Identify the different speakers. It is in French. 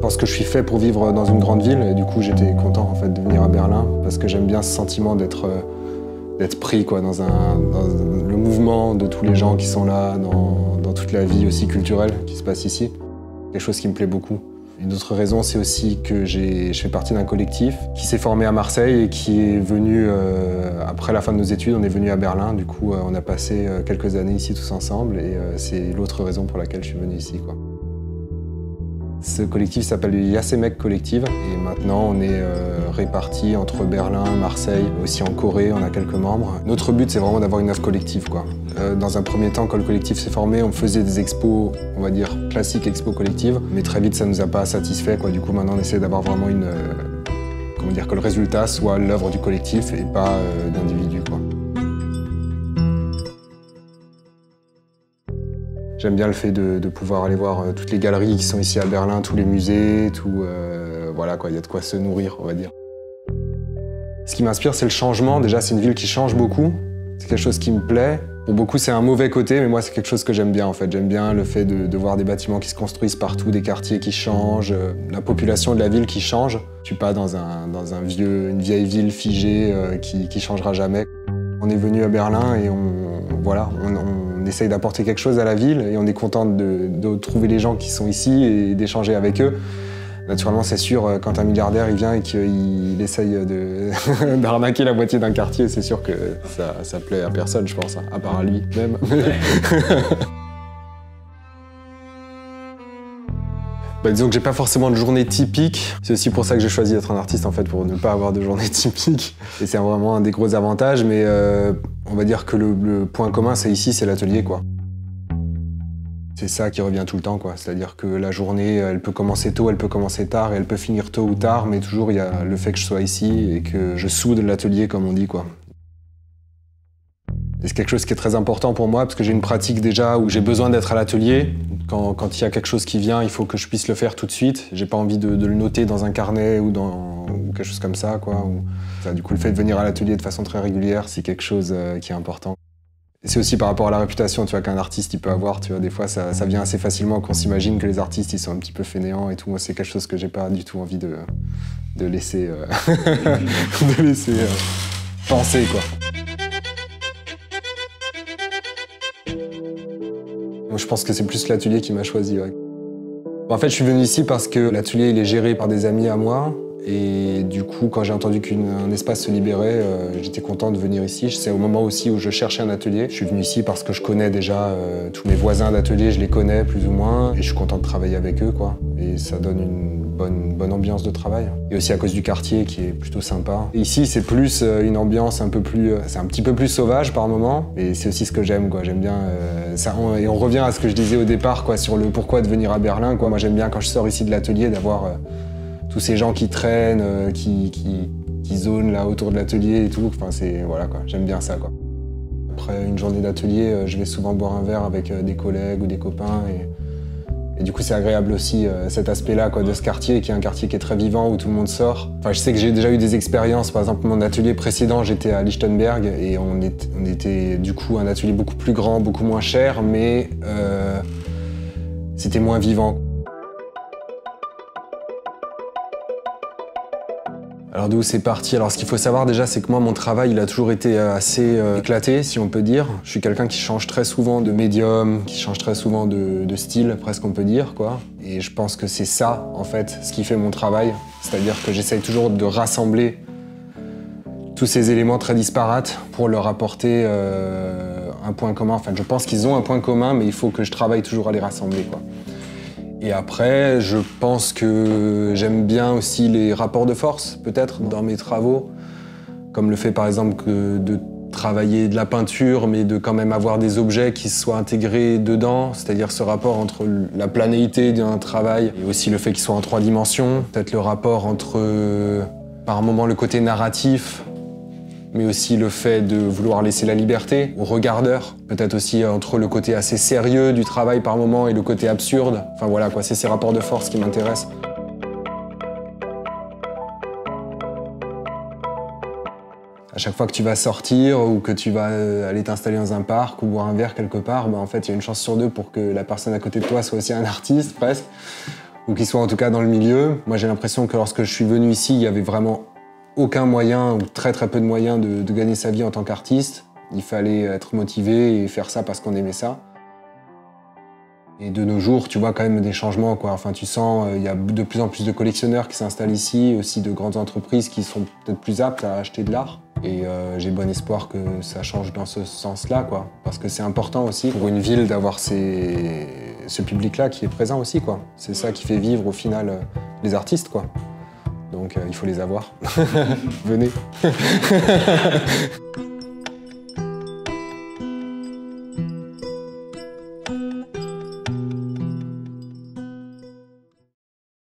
Speaker 1: pense que je suis fait pour vivre dans une grande ville et du coup j'étais content en fait de venir à Berlin parce que j'aime bien ce sentiment d'être pris quoi, dans le mouvement de tous les gens qui sont là, dans toute la vie aussi culturelle qui se passe ici. Quelque chose qui me plaît beaucoup. Une autre raison, c'est aussi que je fais partie d'un collectif qui s'est formé à Marseille et qui est venu, après la fin de nos études, on est venu à Berlin. Du coup, on a passé quelques années ici tous ensemble et c'est l'autre raison pour laquelle je suis venu ici, quoi. Ce collectif s'appelle le Yasemek Collective et maintenant on est répartis entre Berlin, Marseille, aussi en Corée, on a quelques membres. Notre but c'est vraiment d'avoir une œuvre collective, quoi. Dans un premier temps, quand le collectif s'est formé, on faisait des expos, on va dire classiques expos collectives, mais très vite ça nous a pas satisfait, quoi. Du coup maintenant on essaie d'avoir vraiment comment dire, que le résultat soit l'œuvre du collectif et pas d'individus, quoi. J'aime bien le fait de pouvoir aller voir toutes les galeries qui sont ici à Berlin, tous les musées, voilà quoi, il y a de quoi se nourrir, on va dire. Ce qui m'inspire, c'est le changement. Déjà, c'est une ville qui change beaucoup. C'est quelque chose qui me plaît. Pour beaucoup, c'est un mauvais côté, mais moi, c'est quelque chose que j'aime bien, en fait. J'aime bien le fait de voir des bâtiments qui se construisent partout, des quartiers qui changent, la population de la ville qui change. Je suis pas dans une vieille ville figée qui changera jamais. On est venu à Berlin et on essaye d'apporter quelque chose à la ville et on est content de trouver les gens qui sont ici et d'échanger avec eux. Naturellement, c'est sûr, quand un milliardaire il vient et qu'il essaye d'arnaquer la moitié d'un quartier, c'est sûr que ça plaît à personne, je pense, à part à lui même. Disons que j'ai pas forcément de journée typique. C'est aussi pour ça que j'ai choisi d'être un artiste, en fait, pour ne pas avoir de journée typique. Et c'est vraiment un des gros avantages, mais on va dire que le point commun, c'est ici, c'est l'atelier, quoi. C'est ça qui revient tout le temps, quoi. C'est-à-dire que la journée, elle peut commencer tôt, elle peut commencer tard, et elle peut finir tôt ou tard, mais toujours il y a le fait que je sois ici et que je soude l'atelier, comme on dit, quoi. Et c'est quelque chose qui est très important pour moi, parce que j'ai une pratique déjà où j'ai besoin d'être à l'atelier. Quand il y a quelque chose qui vient, il faut que je puisse le faire tout de suite. J'ai pas envie de le noter dans un carnet ou quelque chose comme ça, quoi. Du coup, le fait de venir à l'atelier de façon très régulière, c'est quelque chose qui est important. Et c'est aussi par rapport à la réputation, tu vois, qu'un artiste il peut avoir. Tu vois, des fois, ça vient assez facilement qu'on s'imagine que les artistes ils sont un petit peu fainéants et tout. Moi, c'est quelque chose que j'ai pas du tout envie de laisser, penser, quoi. Je pense que c'est plus l'atelier qui m'a choisi, ouais. En fait, je suis venu ici parce que l'atelier il est géré par des amis à moi. Et du coup, quand j'ai entendu qu'un espace se libérait, j'étais content de venir ici. C'est au moment aussi où je cherchais un atelier. Je suis venu ici parce que je connais déjà tous mes voisins d'atelier, je les connais plus ou moins. Et je suis content de travailler avec eux, quoi. Et ça donne une bonne ambiance de travail. Et aussi à cause du quartier qui est plutôt sympa. Et ici, c'est plus une ambiance un peu plus... c'est un petit peu plus sauvage par moment. Et c'est aussi ce que j'aime, quoi. J'aime bien ça. Et on revient à ce que je disais au départ, quoi, sur le pourquoi de venir à Berlin, quoi. Moi, j'aime bien quand je sors ici de l'atelier d'avoir... tous ces gens qui traînent, qui zonent là autour de l'atelier et tout, enfin voilà quoi, j'aime bien ça, quoi. Après une journée d'atelier, je vais souvent boire un verre avec des collègues ou des copains et du coup c'est agréable aussi cet aspect-là, quoi, de ce quartier qui est un quartier qui est très vivant où tout le monde sort. Enfin je sais que j'ai déjà eu des expériences, par exemple mon atelier précédent j'étais à Lichtenberg et on était du coup un atelier beaucoup plus grand, beaucoup moins cher, mais c'était moins vivant. Alors d'où c'est parti? Alors ce qu'il faut savoir déjà, c'est que moi, mon travail, il a toujours été assez éclaté, si on peut dire. Je suis quelqu'un qui change très souvent de médium, qui change très souvent de style, presque on peut dire, quoi. Et je pense que c'est ça, en fait, ce qui fait mon travail. C'est-à-dire que j'essaye toujours de rassembler tous ces éléments très disparates pour leur apporter un point commun. Enfin, je pense qu'ils ont un point commun, mais il faut que je travaille toujours à les rassembler, quoi. Et après, je pense que j'aime bien aussi les rapports de force, peut-être, dans mes travaux. Comme le fait, par exemple, de travailler de la peinture, mais de quand même avoir des objets qui soient intégrés dedans. C'est-à-dire ce rapport entre la planéité d'un travail et aussi le fait qu'il soit en 3 dimensions. Peut-être le rapport entre, par un moment, le côté narratif, mais aussi le fait de vouloir laisser la liberté au regardeur. Peut-être aussi entre le côté assez sérieux du travail par moment et le côté absurde. Enfin voilà, quoi, c'est ces rapports de force qui m'intéressent. À chaque fois que tu vas sortir ou que tu vas aller t'installer dans un parc ou boire un verre quelque part, en fait, il y a une chance sur 2 pour que la personne à côté de toi soit aussi un artiste, presque. ou qui soit en tout cas dans le milieu. Moi j'ai l'impression que lorsque je suis venu ici, il y avait vraiment aucun moyen, ou très peu de moyens de gagner sa vie en tant qu'artiste. Il fallait être motivé et faire ça parce qu'on aimait ça. Et de nos jours, tu vois quand même des changements, quoi. Enfin, tu sens, il y a de plus en plus de collectionneurs qui s'installent ici, aussi de grandes entreprises qui sont peut-être plus aptes à acheter de l'art. Et j'ai bon espoir que ça change dans ce sens-là, quoi. Parce que c'est important aussi pour une ville d'avoir ce public-là qui est présent aussi, quoi. C'est ça qui fait vivre au final les artistes, quoi. Donc il faut les avoir. Venez.